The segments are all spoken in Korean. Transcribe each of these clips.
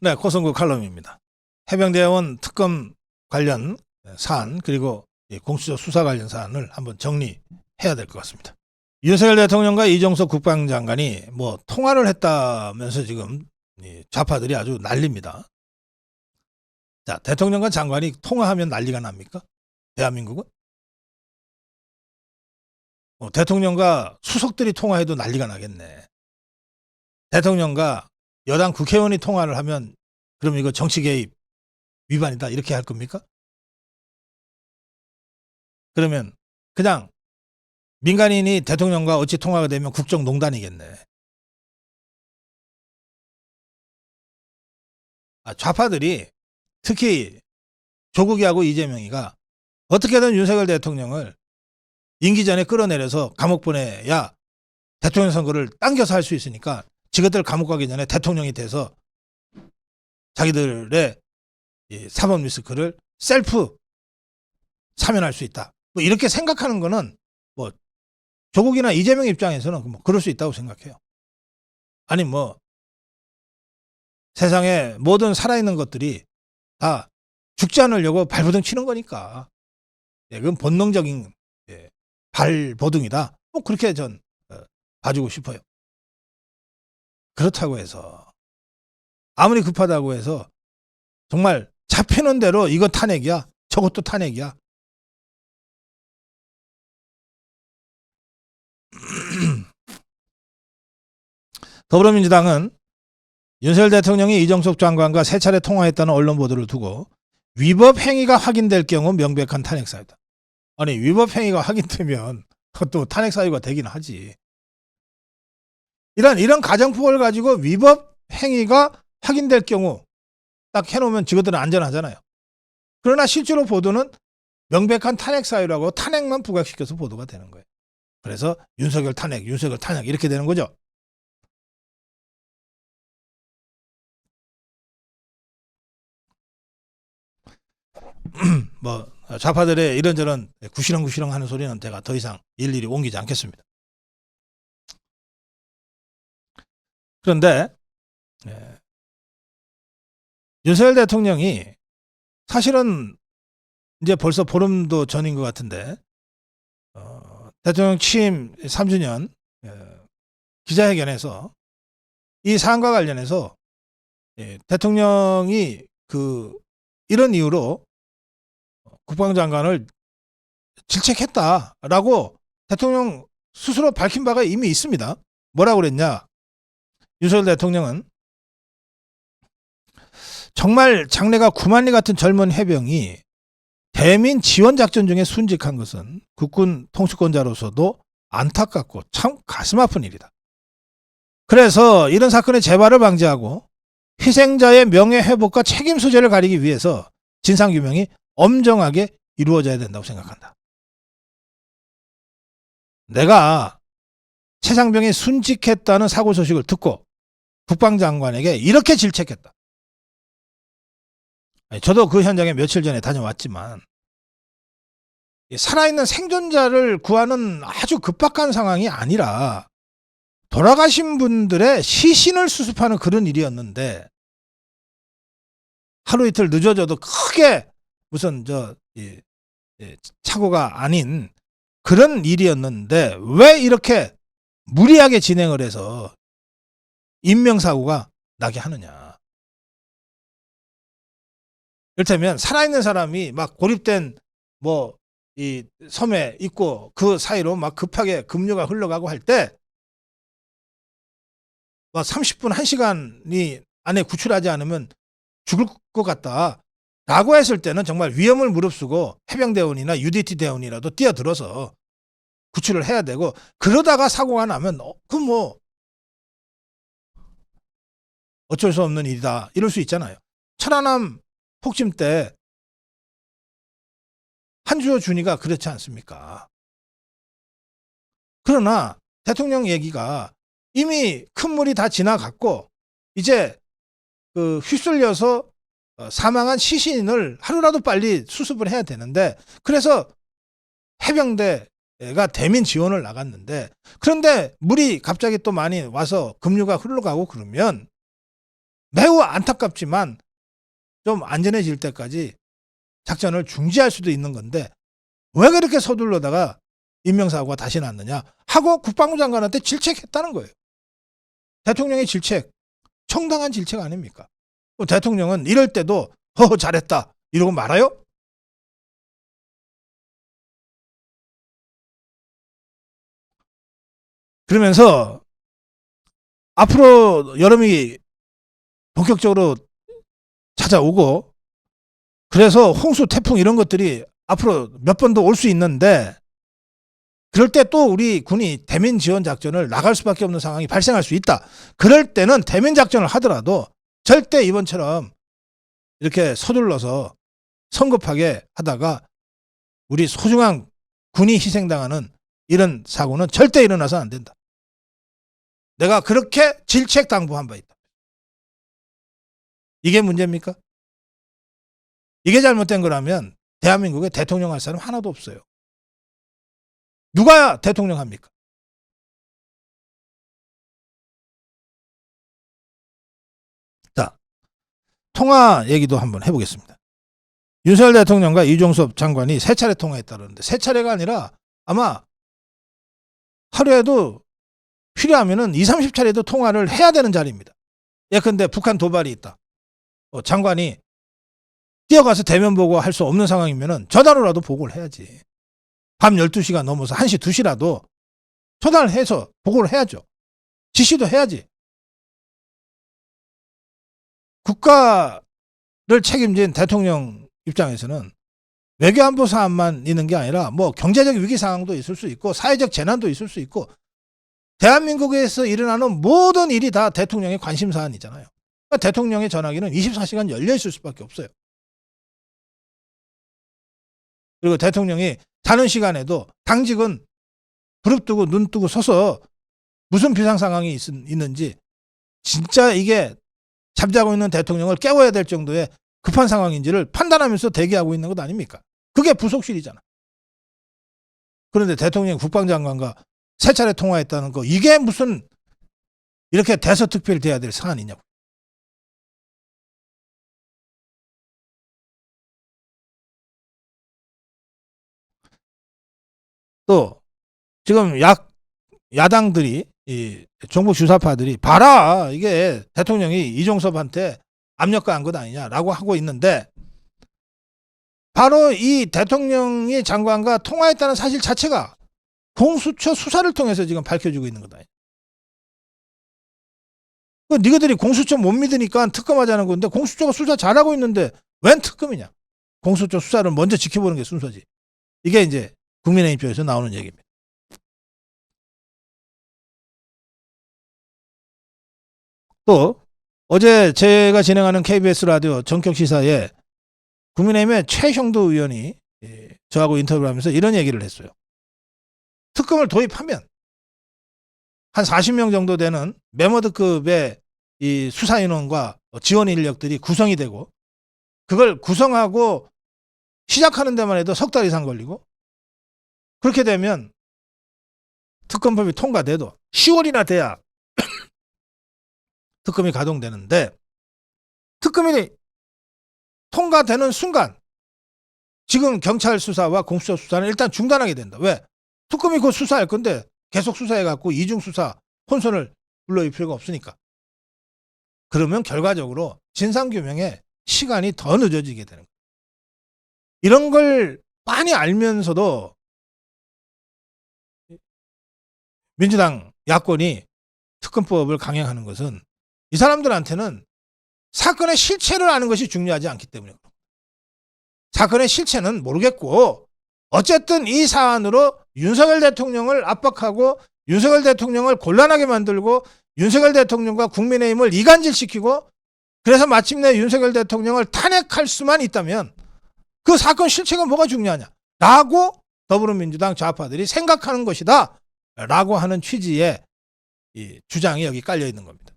네, 코성구 칼럼입니다. 해병대원 특검 관련 사안 그리고 공수처 수사 관련 사안을 한번 정리해야 될 것 같습니다. 윤석열 대통령과 이종석 국방장관이 뭐 통화를 했다면서 지금 좌파들이 아주 난립니다. 자, 대통령과 장관이 통화하면 난리가 납니까? 대한민국은? 대통령과 수석들이 통화해도 난리가 나겠네. 대통령과 여당 국회의원이 통화를 하면 그럼 이거 정치 개입 위반이다 이렇게 할 겁니까? 그러면 그냥 민간인이 대통령과 어찌 통화가 되면 국정농단이겠네. 좌파들이 특히 조국이하고 이재명이가 어떻게든 윤석열 대통령을 임기 전에 끌어내려서 감옥 보내야 대통령 선거를 당겨서 할 수 있으니까 지그들 감옥 가기 전에 대통령이 돼서 자기들의 사법 리스크를 셀프 사면할 수 있다. 뭐 이렇게 생각하는 거는 뭐 조국이나 이재명 입장에서는 뭐 그럴 수 있다고 생각해요. 아니 뭐 세상에 모든 살아있는 것들이 다 죽지 않으려고 발버둥 치는 거니까 그건 본능적인 발버둥이다. 뭐 그렇게 전 봐주고 싶어요. 그렇다고 해서 아무리 급하다고 해서 정말 잡히는 대로 이거 탄핵이야 저것도 탄핵이야. 더불어민주당은 윤석열 대통령이 이종석 장관과 세 차례 통화했다는 언론 보도를 두고 위법 행위가 확인될 경우 명백한 탄핵 사유다. 아니 위법 행위가 확인되면 또 탄핵 사유가 되긴 하지. 이런 가정법을 가지고 위법 행위가 확인될 경우 딱 해놓으면 직원들은 안전하잖아요. 그러나 실제로 보도는 명백한 탄핵 사유라고 탄핵만 부각시켜서 보도가 되는 거예요. 그래서 윤석열 탄핵 이렇게 되는 거죠. 뭐 좌파들의 이런저런 구시렁구시렁 하는 소리는 제가 더 이상 일일이 옮기지 않겠습니다. 그런데 윤석열 대통령이 사실은 이제 벌써 보름도 전인 것 같은데 대통령 취임 3주년 기자회견에서 이 사안과 관련해서 대통령이 이런 이유로 국방장관을 질책했다라고 대통령 스스로 밝힌 바가 이미 있습니다. 뭐라고 그랬냐? 윤석열 대통령은 정말 장래가 구만리 같은 젊은 해병이 대민 지원 작전 중에 순직한 것은 국군 통수권자로서도 안타깝고 참 가슴 아픈 일이다. 그래서 이런 사건의 재발을 방지하고 희생자의 명예회복과 책임 소재를 가리기 위해서 진상규명이 엄정하게 이루어져야 된다고 생각한다. 내가 최상병이 순직했다는 사고 소식을 듣고 국방장관에게 이렇게 질책했다. 저도 그 현장에 며칠 전에 다녀왔지만 살아있는 생존자를 구하는 아주 급박한 상황이 아니라 돌아가신 분들의 시신을 수습하는 그런 일이었는데 하루 이틀 늦어져도 크게 무슨 착오가 아닌 그런 일이었는데 왜 이렇게 무리하게 진행을 해서 인명사고가 나게 하느냐. 이를테면 살아있는 사람이 막 고립된 이 섬에 있고 그 사이로 막 급하게 급류가 흘러가고 할 때 막 30분 1시간이 안에 구출하지 않으면 죽을 것 같다 라고 했을 때는 정말 위험을 무릅쓰고 해병대원이나 UDT 대원이라도 뛰어들어서 구출을 해야 되고 그러다가 사고가 나면 어쩔 수 없는 일이다 이럴 수 있잖아요. 천안함 폭침 때 한주호 준이가 그렇지 않습니까? 그러나 대통령 얘기가 이미 큰 물이 다 지나갔고 이제 휩쓸려서 사망한 시신을 하루라도 빨리 수습을 해야 되는데 그래서 해병대가 대민 지원을 나갔는데 그런데 물이 갑자기 또 많이 와서 급류가 흘러가고 그러면 매우 안타깝지만 좀 안전해질 때까지 작전을 중지할 수도 있는 건데 왜 그렇게 서둘러다가 인명사고가 다시 났느냐 하고 국방부 장관한테 질책했다는 거예요. 대통령의 질책, 정당한 질책 아닙니까? 대통령은 이럴 때도 잘했다 이러고 말아요? 그러면서 앞으로 여름이 본격적으로 찾아오고 그래서 홍수, 태풍 이런 것들이 앞으로 몇 번 더 올 수 있는데 그럴 때 또 우리 군이 대면 지원 작전을 나갈 수밖에 없는 상황이 발생할 수 있다. 그럴 때는 대면 작전을 하더라도 절대 이번처럼 이렇게 서둘러서 성급하게 하다가 우리 소중한 군이 희생당하는 이런 사고는 절대 일어나서는 안 된다. 내가 그렇게 질책 당부한 바 있다. 이게 문제입니까? 이게 잘못된 거라면 대한민국에 대통령 할 사람 하나도 없어요. 누가 대통령 합니까? 자, 통화 얘기도 한번 해보겠습니다. 윤석열 대통령과 이종섭 장관이 세 차례 통화했다는데 세 차례가 아니라 아마 하루에도 필요하면은 20, 30차례도 통화를 해야 되는 자리입니다. 예컨대 북한 도발이 있다. 장관이 뛰어가서 대면 보고할 수 없는 상황이면은 전화로라도 보고를 해야지. 밤 12시가 넘어서 1시, 2시라도 전화를 해서 보고를 해야죠. 지시도 해야지. 국가를 책임진 대통령 입장에서는 외교안보 사안만 있는 게 아니라 뭐 경제적 위기 상황도 있을 수 있고 사회적 재난도 있을 수 있고 대한민국에서 일어나는 모든 일이 다 대통령의 관심 사안이잖아요. 그러니까 대통령의 전화기는 24시간 열려 있을 수밖에 없어요. 그리고 대통령이 자는 시간에도 당직은 부릅뜨고 눈 뜨고 서서 무슨 비상 상황이 있는지 진짜 이게 잠자고 있는 대통령을 깨워야 될 정도의 급한 상황인지를 판단하면서 대기하고 있는 것 아닙니까? 그게 부속실이잖아. 그런데 대통령이 국방장관과 세 차례 통화했다는 거 이게 무슨 이렇게 대서특필 돼야 될 사안이냐고. 또 지금 야당들이 이 정부 주사파들이 봐라 이게 대통령이 이종섭한테 압력 가한 것 아니냐라고 하고 있는데 바로 이 대통령이 장관과 통화했다는 사실 자체가 공수처 수사를 통해서 지금 밝혀지고 있는 거다. 니가들이 공수처 못 믿으니까 특검하자는 건데 공수처가 수사 잘하고 있는데 웬 특검이냐. 공수처 수사를 먼저 지켜보는 게 순서지. 이게 이제 국민의 입장에서 나오는 얘기입니다. 또 어제 제가 진행하는 KBS 라디오 전격시사에 국민의힘의 최형도 의원이 저하고 인터뷰를 하면서 이런 얘기를 했어요. 특검을 도입하면 한 40명 정도 되는 메머드급의 이 수사인원과 지원 인력들이 구성이 되고 그걸 구성하고 시작하는 데만 해도 석 달 이상 걸리고 그렇게 되면 특검법이 통과돼도 10월이나 돼야 특검이 가동되는데 특검이 통과되는 순간 지금 경찰 수사와 공수처 수사는 일단 중단하게 된다. 왜? 특검이 곧 수사할 건데 계속 수사해갖고 이중수사 혼선을 불러일 필요가 없으니까. 그러면 결과적으로 진상규명에 시간이 더 늦어지게 되는 거예요. 이런 걸 많이 알면서도 민주당 야권이 특검법을 강행하는 것은 이 사람들한테는 사건의 실체를 아는 것이 중요하지 않기 때문에 사건의 실체는 모르겠고 어쨌든 이 사안으로 윤석열 대통령을 압박하고 윤석열 대통령을 곤란하게 만들고 윤석열 대통령과 국민의힘을 이간질시키고 그래서 마침내 윤석열 대통령을 탄핵할 수만 있다면 그 사건 실체가 뭐가 중요하냐 라고 더불어민주당 좌파들이 생각하는 것이다 라고 하는 취지의 이 주장이 여기 깔려 있는 겁니다.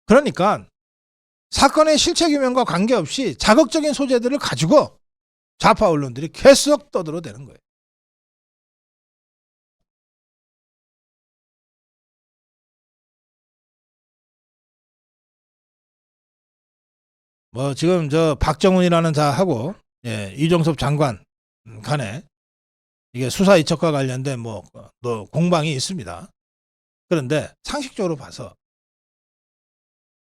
그러니까 사건의 실체 규명과 관계없이 자극적인 소재들을 가지고 좌파 언론들이 계속 떠들어대는 거예요. 뭐 지금 저 박정훈이라는 자하고 이종섭 장관 간에 이게 수사 이첩과 관련된 뭐 또 공방이 있습니다. 그런데 상식적으로 봐서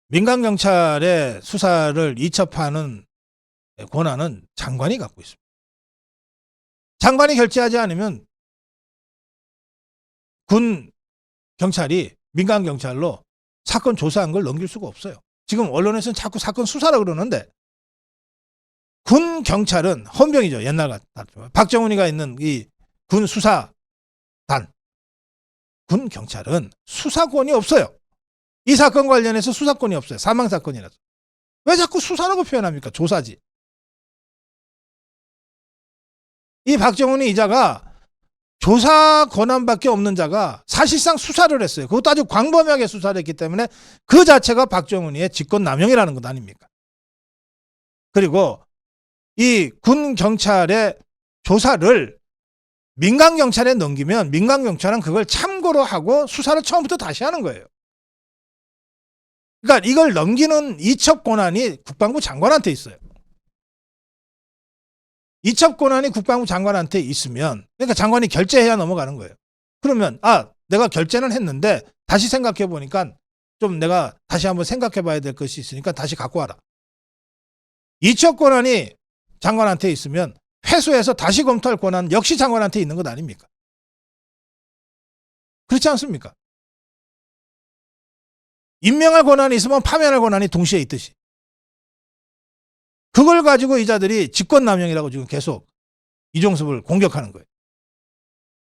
민간 경찰의 수사를 이첩하는 권한은 장관이 갖고 있습니다. 장관이 결재하지 않으면 군 경찰이 민간 경찰로 사건 조사한 걸 넘길 수가 없어요. 지금 언론에서는 자꾸 사건 수사라고 그러는데 군 경찰은 헌병이죠. 옛날 같았죠. 박정훈이가 있는 이 군 수사단, 군 경찰은 수사권이 없어요. 이 사건 관련해서 수사권이 없어요. 사망 사건이라서. 왜 자꾸 수사라고 표현합니까? 조사지. 이 박정훈이 이 자가 조사 권한밖에 없는 자가 사실상 수사를 했어요. 그것도 아주 광범위하게 수사를 했기 때문에 그 자체가 박정훈이의 직권남용이라는 것 아닙니까? 그리고 이 군 경찰의 조사를 민간 경찰에 넘기면 민간 경찰은 그걸 참고로 하고 수사를 처음부터 다시 하는 거예요. 그러니까 이걸 넘기는 이첩 권한이 국방부 장관한테 있어요. 이첩 권한이 국방부 장관한테 있으면 그러니까 장관이 결재해야 넘어가는 거예요. 그러면 내가 결재는 했는데 다시 생각해 보니까 좀 내가 다시 한번 생각해 봐야 될 것이 있으니까 다시 갖고 와라. 이첩 권한이 장관한테 있으면 회수해서 다시 검토할 권한 역시 장관한테 있는 것 아닙니까? 그렇지 않습니까? 임명할 권한이 있으면 파면할 권한이 동시에 있듯이. 그걸 가지고 이 자들이 직권남용이라고 지금 계속 이종섭을 공격하는 거예요.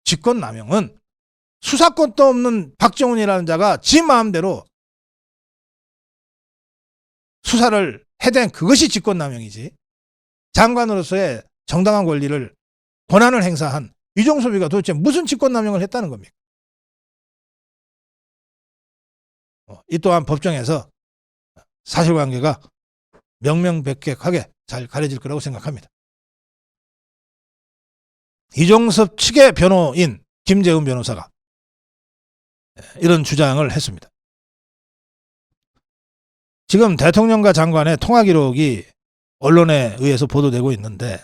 직권남용은 수사권도 없는 박정훈이라는 자가 지 마음대로 수사를 해댄 그것이 직권남용이지. 장관으로서의 정당한 권리를 권한을 행사한 이종섭이가 도대체 무슨 직권남용을 했다는 겁니까? 이 또한 법정에서 사실관계가 명명백백하게 잘 가려질 거라고 생각합니다. 이종섭 측의 변호인 김재훈 변호사가 이런 주장을 했습니다. 지금 대통령과 장관의 통화 기록이 언론에 의해서 보도되고 있는데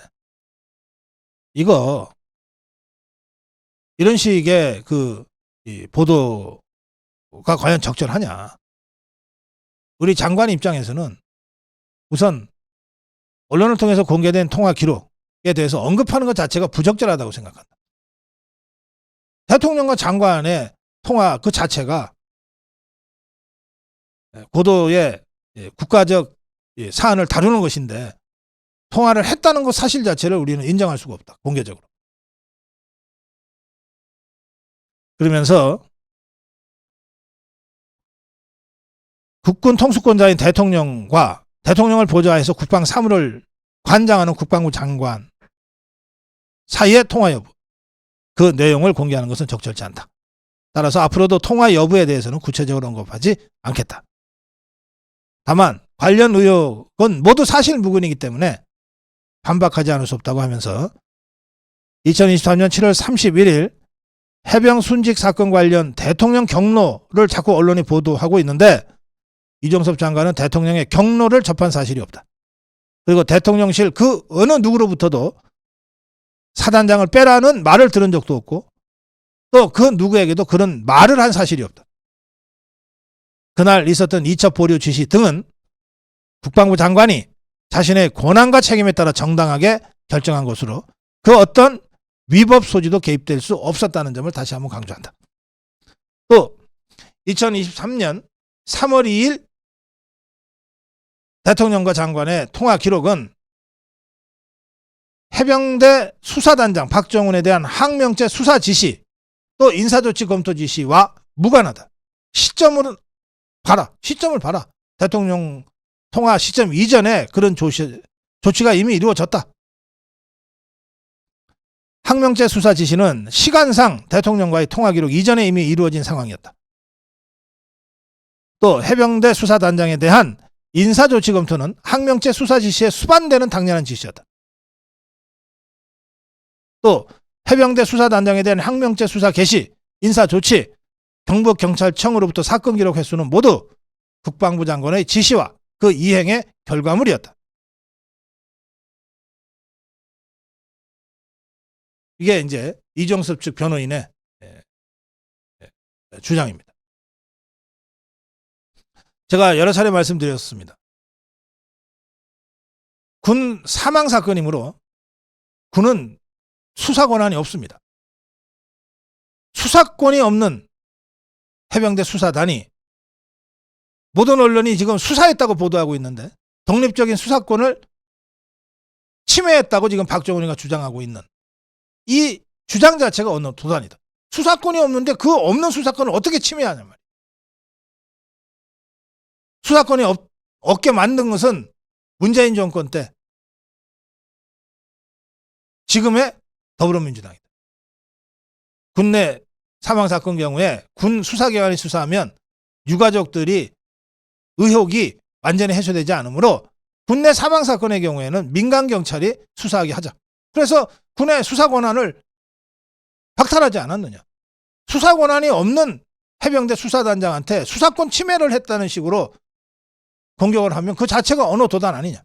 이거 이런 식의 이 보도가 과연 적절하냐? 우리 장관 입장에서는 우선 언론을 통해서 공개된 통화 기록에 대해서 언급하는 것 자체가 부적절하다고 생각한다. 대통령과 장관의 통화 그 자체가 고도의 국가적 사안을 다루는 것인데 통화를 했다는 것 사실 자체를 우리는 인정할 수가 없다. 공개적으로. 그러면서 국군 통수권자인 대통령과 대통령을 보좌해서 국방 사무를 관장하는 국방부 장관 사이의 통화 여부, 그 내용을 공개하는 것은 적절치 않다. 따라서 앞으로도 통화 여부에 대해서는 구체적으로 언급하지 않겠다. 다만 관련 의혹은 모두 사실무근이기 때문에 반박하지 않을 수 없다고 하면서 2023년 7월 31일 해병 순직 사건 관련 대통령 경로를 자꾸 언론이 보도하고 있는데 이종섭 장관은 대통령의 경로를 접한 사실이 없다. 그리고 대통령실 그 어느 누구로부터도 사단장을 빼라는 말을 들은 적도 없고 또 그 누구에게도 그런 말을 한 사실이 없다. 그날 있었던 이첩 보류 지시 등은 국방부 장관이 자신의 권한과 책임에 따라 정당하게 결정한 것으로 그 어떤 위법 소지도 개입될 수 없었다는 점을 다시 한번 강조한다. 또 2023년 3월 2일 대통령과 장관의 통화 기록은 해병대 수사단장 박정훈에 대한 항명죄 수사 지시 또 인사조치 검토 지시와 무관하다. 시점을 봐라. 대통령 통화 시점 이전에 그런 조치가 이미 이루어졌다. 항명죄 수사 지시는 시간상 대통령과의 통화 기록 이전에 이미 이루어진 상황이었다. 또 해병대 수사단장에 대한 인사조치 검토는 항명죄 수사 지시에 수반되는 당연한 지시였다. 또 해병대 수사단장에 대한 항명죄 수사 개시, 인사조치, 경북경찰청으로부터 사건 기록 횟수는 모두 국방부 장관의 지시와 그 이행의 결과물이었다. 이게 이제 이종섭 측 변호인의 주장입니다. 제가 여러 차례 말씀드렸습니다. 군 사망 사건이므로 군은 수사 권한이 없습니다. 수사권이 없는 해병대 수사단이 모든 언론이 지금 수사했다고 보도하고 있는데 독립적인 수사권을 침해했다고 지금 박정훈이가 주장하고 있는 이 주장 자체가 어느 도단이다. 수사권이 없는데 그 없는 수사권을 어떻게 침해하냐 말이야. 수사권이 없게 만든 것은 문재인 정권 때 지금의 더불어민주당이다. 군내 사망사건 경우에 군 수사기관이 수사하면 유가족들이 의혹이 완전히 해소되지 않으므로 군내 사망사건의 경우에는 민간경찰이 수사하게 하자. 그래서 군의 수사권한을 박탈하지 않았느냐. 수사권한이 없는 해병대 수사단장한테 수사권 침해를 했다는 식으로 공격을 하면 그 자체가 언어 도단 아니냐.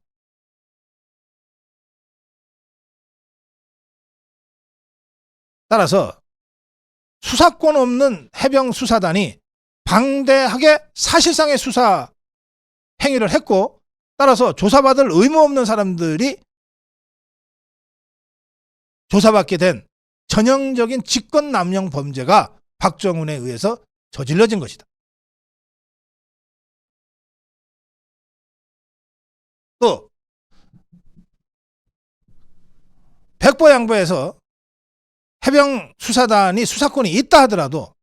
따라서 수사권 없는 해병 수사단이 방대하게 사실상의 수사 행위를 했고 따라서 조사받을 의무 없는 사람들이 조사받게 된 전형적인 직권남용 범죄가 박정훈에 의해서 저질러진 것이다. 또 백보양보에서 해병 수사단이 수사권이 있다 하더라도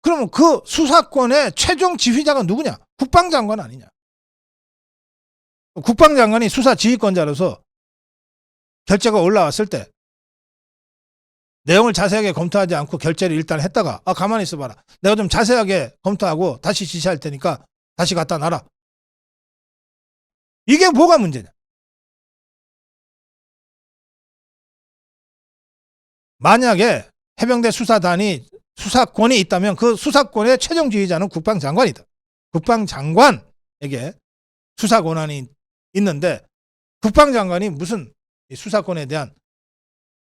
그러면 그 수사권의 최종 지휘자가 누구냐? 국방장관 아니냐? 국방장관이 수사 지휘권자로서 결재가 올라왔을 때 내용을 자세하게 검토하지 않고 결재를 일단 했다가 가만히 있어봐라. 내가 좀 자세하게 검토하고 다시 지시할 테니까 다시 갖다 놔라. 이게 뭐가 문제냐? 만약에 해병대 수사단이 수사권이 있다면 그 수사권의 최종 지휘자는 국방장관이다. 국방장관에게 수사 권한이 있는데 국방장관이 무슨 수사권에 대한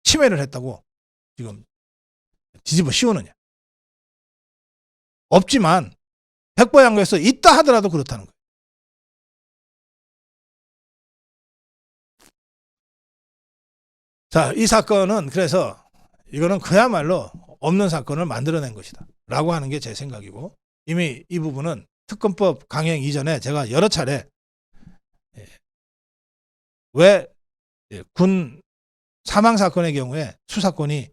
침해를 했다고 지금 뒤집어 씌우느냐. 없지만 백보양보에서 있다 하더라도 그렇다는 거예요. 자, 이 사건은 그래서 이거는 그야말로 없는 사건을 만들어낸 것이다 라고 하는 게 제 생각이고 이미 이 부분은 특검법 강행 이전에 제가 여러 차례 왜 군 사망 사건의 경우에 수사권이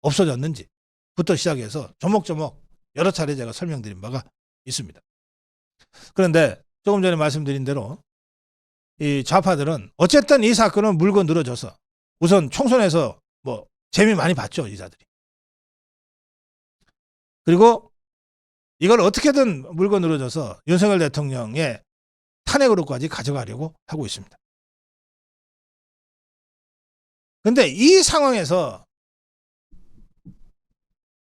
없어졌는지부터 시작해서 조목조목 여러 차례 제가 설명드린 바가 있습니다. 그런데 조금 전에 말씀드린 대로 이 좌파들은 어쨌든 이 사건은 물고 늘어져서 우선 총선에서 뭐 재미 많이 봤죠, 이자들이. 그리고 이걸 어떻게든 물고 늘어져서 윤석열 대통령의 탄핵으로까지 가져가려고 하고 있습니다. 그런데 이 상황에서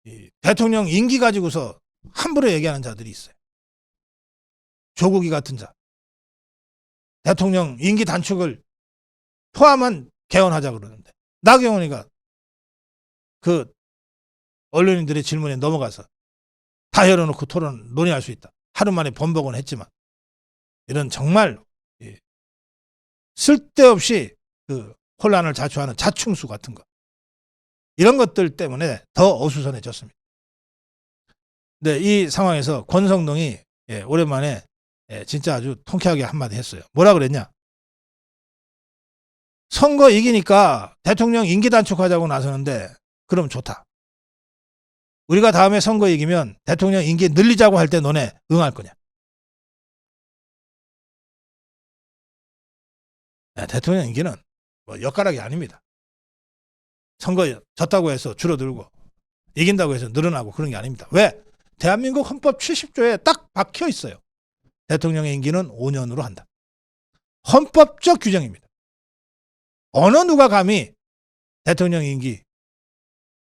이 대통령 임기 가지고서 함부로 얘기하는 자들이 있어요. 조국이 같은 자. 대통령 임기 단축을 포함한 개헌하자 그러는데 나경원이가 그 언론인들의 질문에 넘어가서 다 열어놓고 토론 논의할 수 있다. 하루 만에 번복은 했지만 이런 정말 쓸데없이 그 혼란을 자초하는 자충수 같은 거 이런 것들 때문에 더 어수선해졌습니다. 근데 이 상황에서 권성동이 오랜만에 진짜 아주 통쾌하게 한마디 했어요. 뭐라 그랬냐? 선거 이기니까 대통령 임기 단축하자고 나서는데 그럼 좋다. 우리가 다음에 선거 이기면 대통령 임기 늘리자고 할 때 너네 응할 거냐? 대통령 임기는 뭐 엿가락이 아닙니다. 선거 졌다고 해서 줄어들고 이긴다고 해서 늘어나고 그런 게 아닙니다. 왜? 대한민국 헌법 70조에 딱 박혀 있어요. 대통령의 임기는 5년으로 한다. 헌법적 규정입니다. 어느 누가 감히 대통령 임기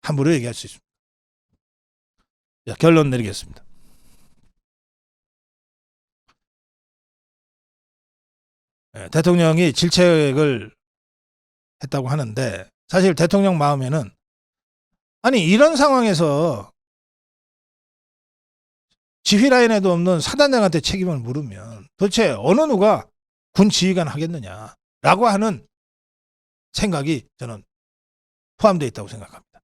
함부로 얘기할 수 있습니다. 자, 결론 내리겠습니다. 대통령이 질책을 했다고 하는데 사실 대통령 마음에는 아니 이런 상황에서 지휘 라인에도 없는 사단장한테 책임을 물으면 도대체 어느 누가 군 지휘관 하겠느냐라고 하는 생각이 저는 포함되어 있다고 생각합니다.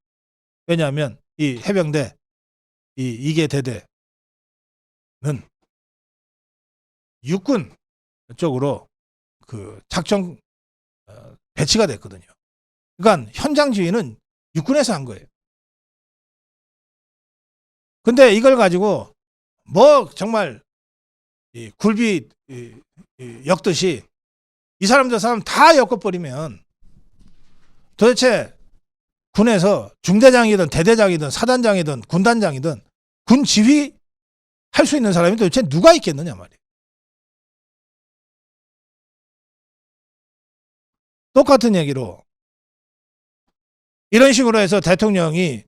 왜냐하면 이 해병대 이 2개 대대는 육군 쪽으로 그 작전 배치가 됐거든요. 그러니까 현장 지휘는 육군에서 한 거예요. 근데 이걸 가지고 뭐 정말 이 굴비 엮듯이 이 사람 저 사람 다 엮어버리면 도대체 군에서 중대장이든 대대장이든 사단장이든 군단장이든 군 지휘 할 수 있는 사람이 도대체 누가 있겠느냐 말이에요. 똑같은 얘기로 이런 식으로 해서 대통령이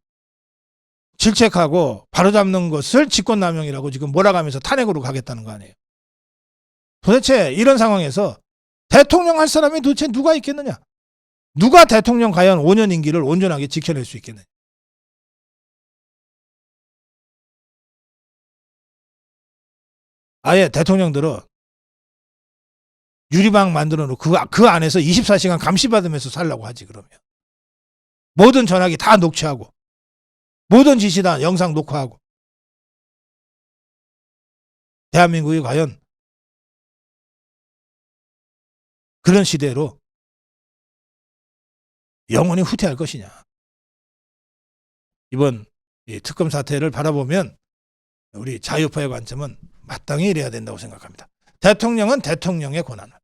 질책하고 바로잡는 것을 직권남용이라고 지금 몰아가면서 탄핵으로 가겠다는 거 아니에요. 도대체 이런 상황에서 대통령 할 사람이 도대체 누가 있겠느냐? 누가 대통령 과연 5년 임기를 온전하게 지켜낼 수 있겠느냐? 아예 대통령들은 유리방 만들어 놓고 그 안에서 24시간 감시받으면서 살라고 하지 그러면. 모든 전화기 다 녹취하고 모든 지시 다 영상 녹화하고. 대한민국이 과연 그런 시대로 영원히 후퇴할 것이냐. 이번 이 특검 사태를 바라보면 우리 자유파의 관점은 마땅히 이래야 된다고 생각합니다. 대통령은 대통령의 권한을,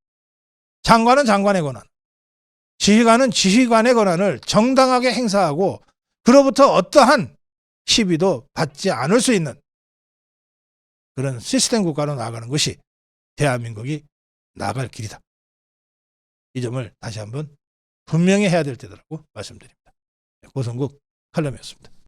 장관은 장관의 권한, 지휘관은 지휘관의 권한을 정당하게 행사하고 그로부터 어떠한 시비도 받지 않을 수 있는 그런 시스템 국가로 나아가는 것이 대한민국이 나아갈 길이다. 이 점을 다시 한번 분명히 해야 될 때라고 말씀드립니다. 고성국 칼럼이었습니다.